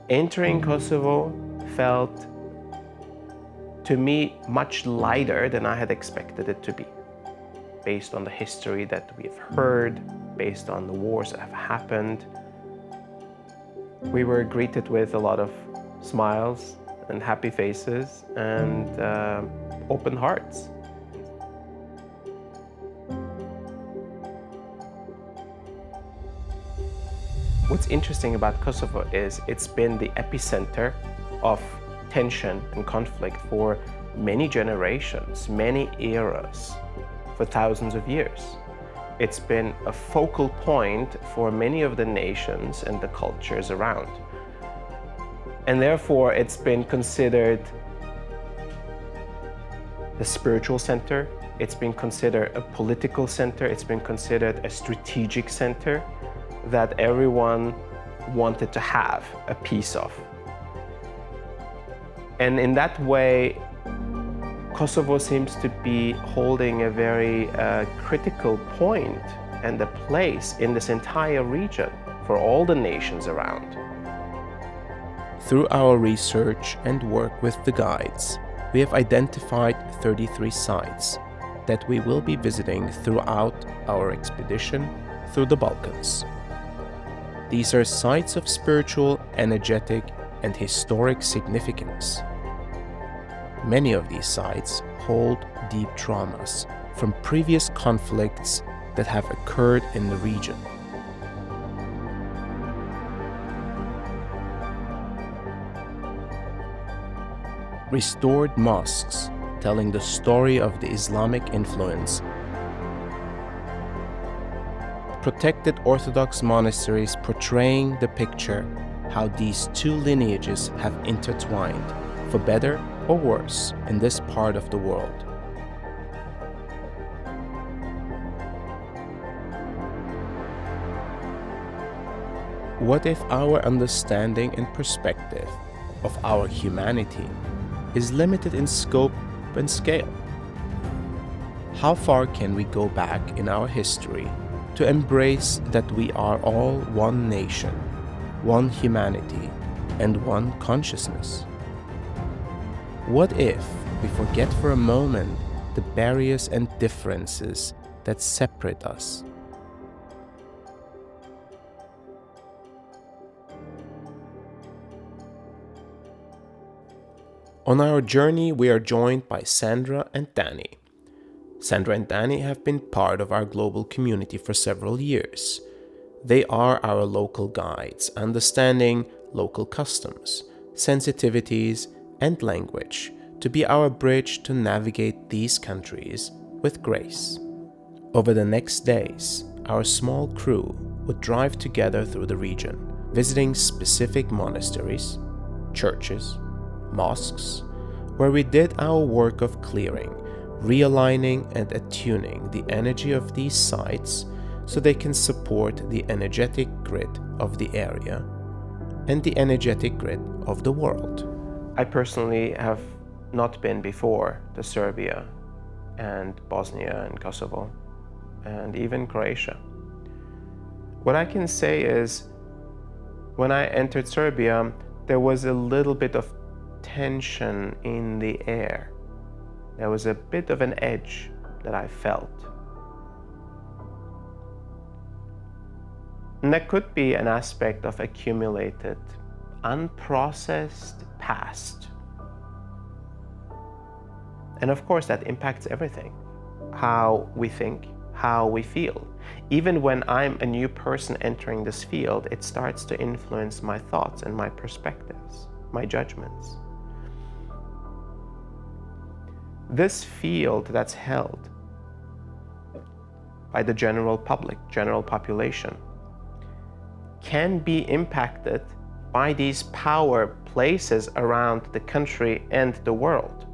Entering Kosovo felt, to me, much lighter than I had expected it to be, based on the history that we have heard, based on the wars that have happened. We were greeted with a lot of smiles and happy faces and open hearts. What's interesting about Kosovo is it's been the epicenter of tension and conflict for many generations, many eras, for thousands of years. It's been a focal point for many of the nations and the cultures around. And therefore, it's been considered a spiritual center, it's been considered a political center, it's been considered a strategic center that everyone wanted to have a piece of. And in that way, Kosovo seems to be holding a very critical point and a place in this entire region for all the nations around. Through our research and work with the guides, we have identified 33 sites that we will be visiting throughout our expedition through the Balkans. These are sites of spiritual, energetic, and historic significance. Many of these sites hold deep traumas from previous conflicts that have occurred in the region. Restored mosques telling the story of the Islamic influence. Protected Orthodox monasteries portraying the picture how these two lineages have intertwined, for better or worse, in this part of the world. What if our understanding and perspective of our humanity is limited in scope and scale? How far can we go back in our history to embrace that we are all one nation, one humanity, and one consciousness? What if we forget for a moment the barriers and differences that separate us? On our journey, we are joined by Sandra and Danny. Sandra and Danny have been part of our global community for several years. They are our local guides, understanding local customs, sensitivities, and language to be our bridge to navigate these countries with grace. Over the next days, our small crew would drive together through the region, visiting specific monasteries, churches, mosques, where we did our work of clearing, realigning and attuning the energy of these sites so they can support the energetic grid of the area and the energetic grid of the world. I personally have not been before to Serbia and Bosnia and Kosovo and even Croatia. What I can say is, when I entered Serbia, there was a little bit of tension in the air. There was a bit of an edge that I felt. And that could be an aspect of accumulated, unprocessed past. And of course, that impacts everything. How we think, how we feel. Even when I'm a new person entering this field, it starts to influence my thoughts and my perspectives, my judgments. This field that's held by the general public, general population, can be impacted by these power places around the country and the world,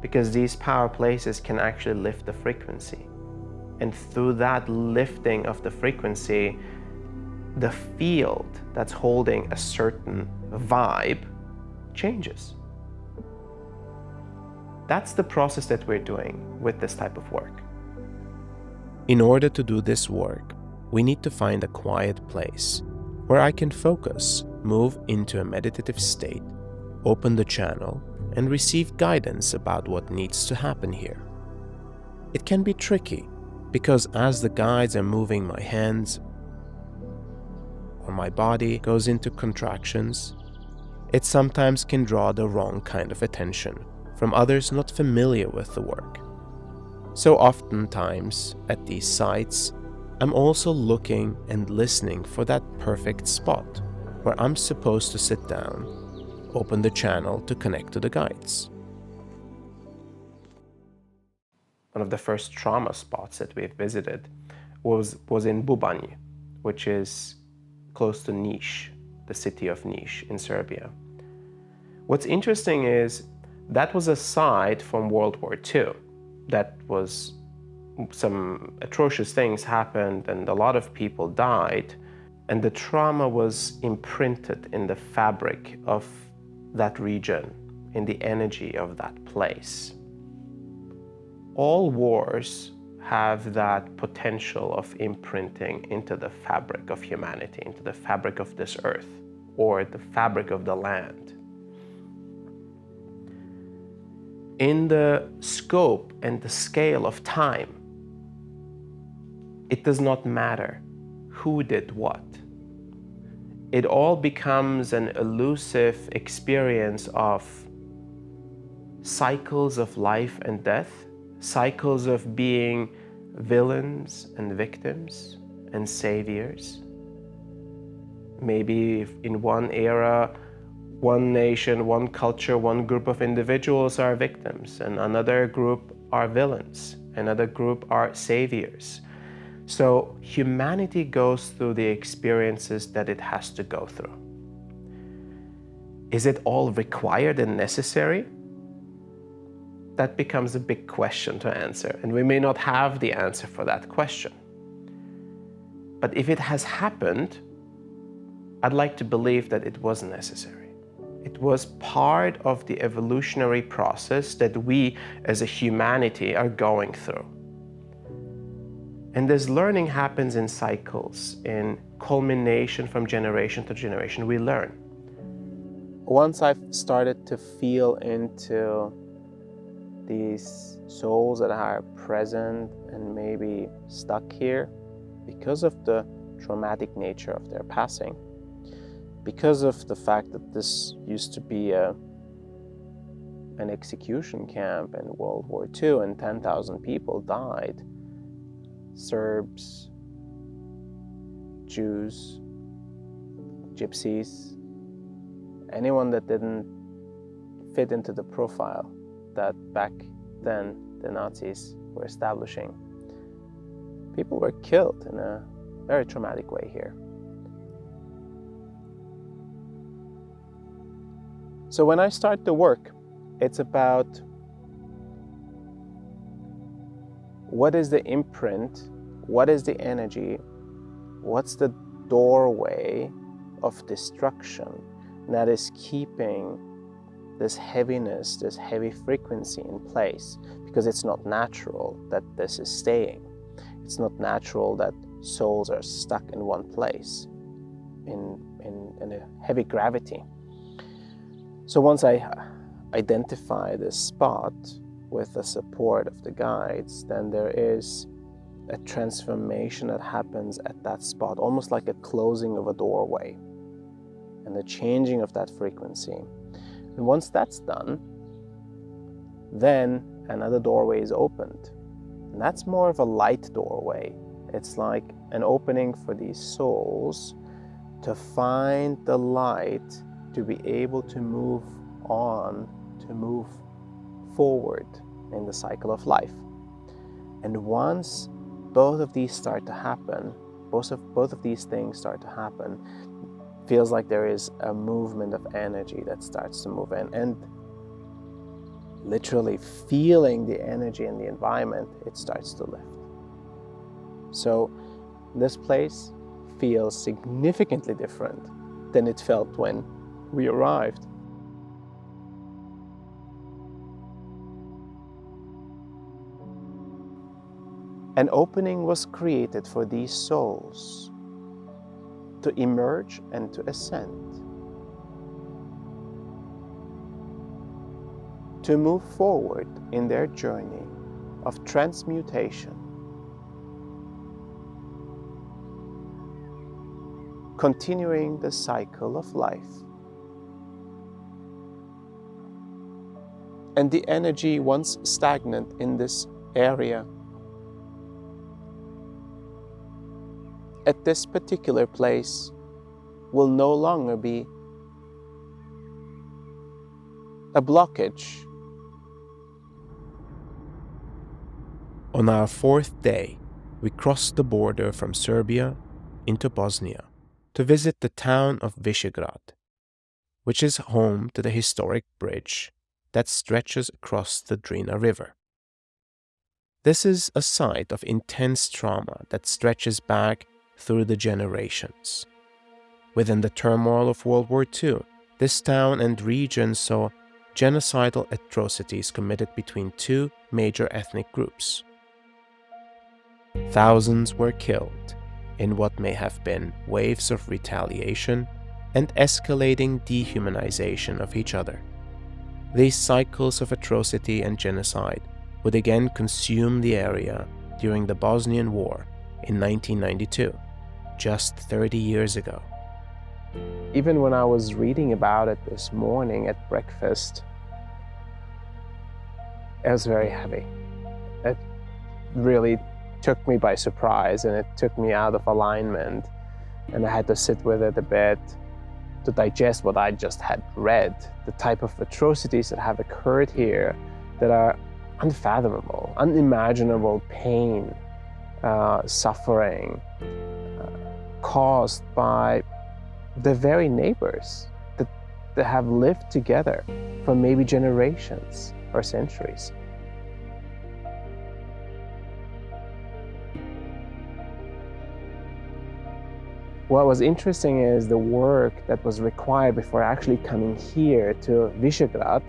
because these power places can actually lift the frequency. And through that lifting of the frequency, the field that's holding a certain vibe changes. That's the process that we're doing with this type of work. In order to do this work, we need to find a quiet place where I can focus move into a meditative state, open the channel, and receive guidance about what needs to happen here. It can be tricky because as the guides are moving, my hands or my body goes into contractions, it sometimes can draw the wrong kind of attention from others not familiar with the work. So oftentimes at these sites, I'm also looking and listening for that perfect spot where I'm supposed to sit down, open the channel to connect to the guides. One of the first trauma spots that we've visited was in Bubanje, which is close to Niš, the city of Niš in Serbia. What's interesting is that was a site from World War II. That was some atrocious things happened and a lot of people died, and the trauma was imprinted in the fabric of that region, in the energy of that place. All wars have that potential of imprinting into the fabric of humanity, into the fabric of this earth, or the fabric of the land. In the scope and the scale of time, it does not matter who did what. It all becomes an elusive experience of cycles of life and death, cycles of being villains and victims and saviors. Maybe in one era, one nation, one culture, one group of individuals are victims, and another group are villains, another group are saviors. So humanity goes through the experiences that it has to go through. Is it all required and necessary? That becomes a big question to answer, and we may not have the answer for that question. But if it has happened, I'd like to believe that it was necessary. It was part of the evolutionary process that we as a humanity are going through. And this learning happens in cycles, in culmination from generation to generation, we learn. Once I've started to feel into these souls that are present and maybe stuck here because of the traumatic nature of their passing, because of the fact that this used to be an execution camp in World War II and 10,000 people died. Serbs, Jews, Gypsies, anyone that didn't fit into the profile that back then the Nazis were establishing. People were killed in a very traumatic way here. So when I start the work, it's about what is the imprint, what is the energy, what's the doorway of destruction that is keeping this heaviness, this heavy frequency in place, because it's not natural that this is staying. It's not natural that souls are stuck in one place, in a heavy gravity. So once I identify this spot with the support of the guides, then there is a transformation that happens at that spot, almost like a closing of a doorway and the changing of that frequency. And once that's done, then another doorway is opened. And that's more of a light doorway. It's like an opening for these souls to find the light, to be able to move on, to move forward in the cycle of life. And once both of these start to happen, both of these things start to happen, feels like there is a movement of energy that starts to move in, and literally feeling the energy in the environment, it starts to lift. So this place feels significantly different than it felt when we arrived. An opening was created for these souls to emerge and to ascend. to move forward in their journey of transmutation, continuing the cycle of life. And the energy, once stagnant in this area, at this particular place, will no longer be a blockage. On our fourth day, we crossed the border from Serbia into Bosnia to visit the town of Visegrad, which is home to the historic bridge that stretches across the Drina River. This is a site of intense trauma that stretches back through the generations. Within the turmoil of World War II, this town and region saw genocidal atrocities committed between two major ethnic groups. Thousands were killed in what may have been waves of retaliation and escalating dehumanization of each other. These cycles of atrocity and genocide would again consume the area during the Bosnian War in 1992, just 30 years ago. Even when I was reading about it this morning at breakfast, it was very heavy. It really took me by surprise, and it took me out of alignment, and I had to sit with it a bit to digest what I just had read, the type of atrocities that have occurred here that are unfathomable, unimaginable pain, suffering caused by the very neighbors that have lived together for maybe generations or centuries. What was interesting is the work that was required before actually coming here to Visegrad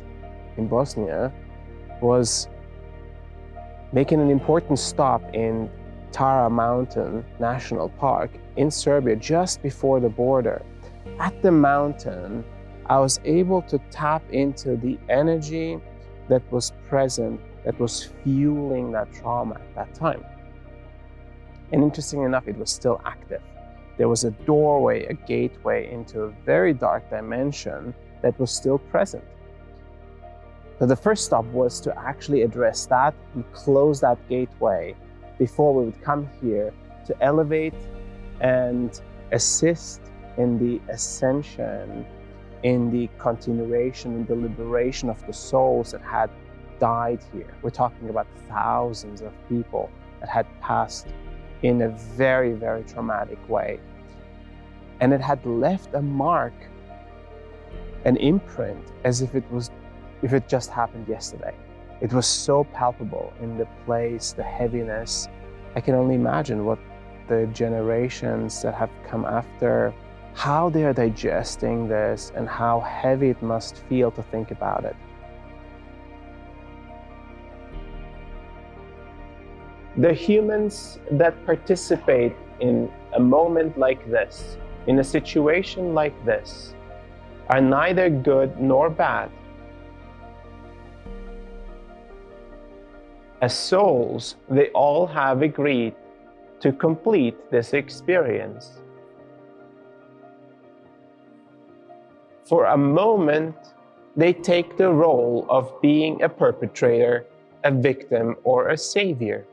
in Bosnia was making an important stop in Tara Mountain National Park in Serbia just before the border. At the mountain, I was able to tap into the energy that was present, that was fueling that trauma at that time. And interesting enough, it was still active. There was a doorway, a gateway into a very dark dimension that was still present. So the first stop was to actually address that and close that gateway before we would come here to elevate and assist in the ascension, in the continuation and the liberation of the souls that had died here. We're talking about thousands of people that had passed in a very, very traumatic way. And it had left a mark, an imprint, as if it just happened yesterday. It was so palpable in the place, the heaviness. I can only imagine what the generations that have come after, how they are digesting this and how heavy it must feel to think about it. The humans that participate in a moment like this, in a situation like this, are neither good nor bad. As souls, they all have agreed to complete this experience. For a moment, they take the role of being a perpetrator, a victim, or a savior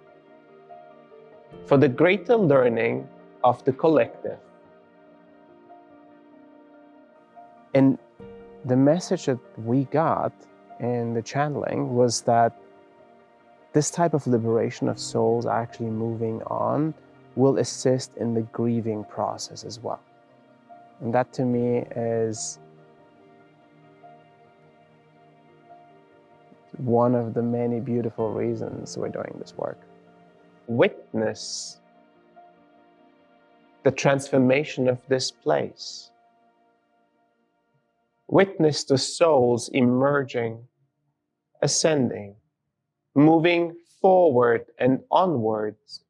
for the greater learning of the collective. And the message that we got in the channeling was that this type of liberation of souls actually moving on will assist in the grieving process as well. And that to me is one of the many beautiful reasons we're doing this work. Witness the transformation of this place. Witness the souls emerging, ascending, moving forward and onwards.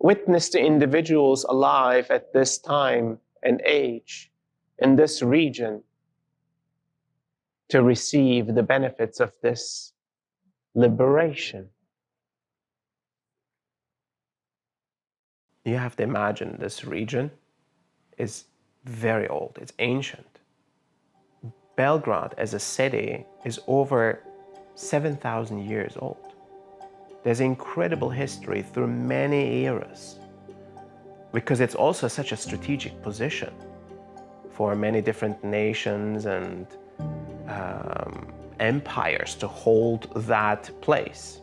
Witness the individuals alive at this time and age in this region to receive the benefits of this liberation. You have to imagine this region is very old, it's ancient. Belgrade as a city is over 7,000 years old. There's incredible history through many eras, because it's also such a strategic position for many different nations and empires to hold that place.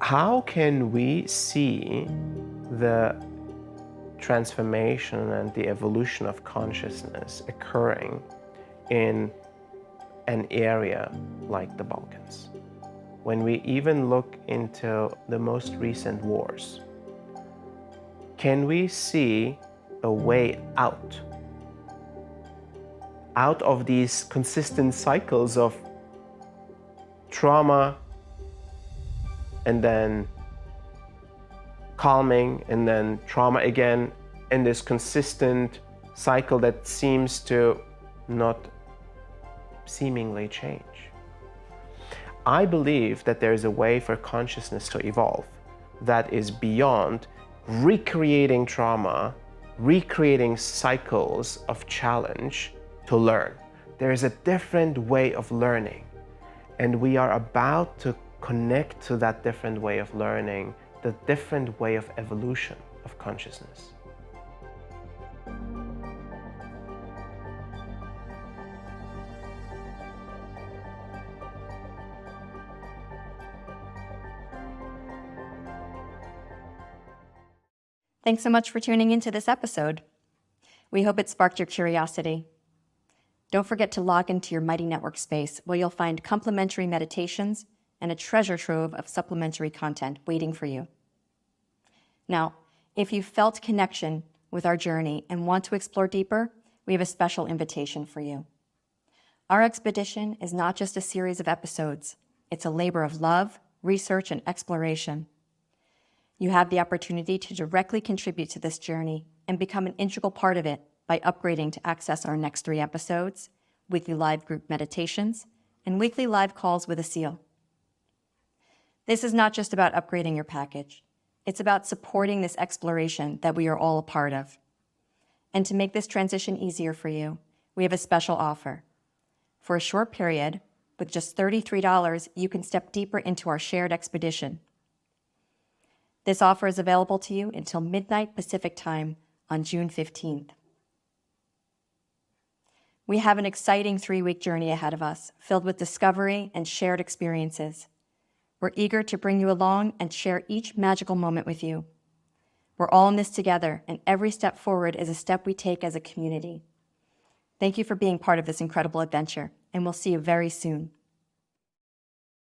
How can we see the transformation and the evolution of consciousness occurring in an area like the Balkans? When we even look into the most recent wars, can we see a way out of these consistent cycles of trauma and then calming and then trauma again, in this consistent cycle that seems to not seemingly change? I believe that there is a way for consciousness to evolve that is beyond recreating trauma, recreating cycles of challenge to learn. There is a different way of learning, and we are about to connect to that different way of learning, the different way of evolution of consciousness. Thanks so much for tuning into this episode. We hope it sparked your curiosity. Don't forget to log into your Mighty Network space, where you'll find complimentary meditations and a treasure trove of supplementary content waiting for you. Now, if you felt connection with our journey and want to explore deeper, we have a special invitation for you. Our expedition is not just a series of episodes. It's a labor of love, research, and exploration. You have the opportunity to directly contribute to this journey and become an integral part of it by upgrading to access our next 3 episodes, weekly live group meditations, and weekly live calls with Asil. This is not just about upgrading your package. It's about supporting this exploration that we are all a part of. And to make this transition easier for you, we have a special offer. For a short period, with just $33, you can step deeper into our shared expedition. This offer is available to you until midnight Pacific time on June 15th. We have an exciting 3-week journey ahead of us, filled with discovery and shared experiences. We're eager to bring you along and share each magical moment with you. We're all in this together, and every step forward is a step we take as a community. Thank you for being part of this incredible adventure, and we'll see you very soon.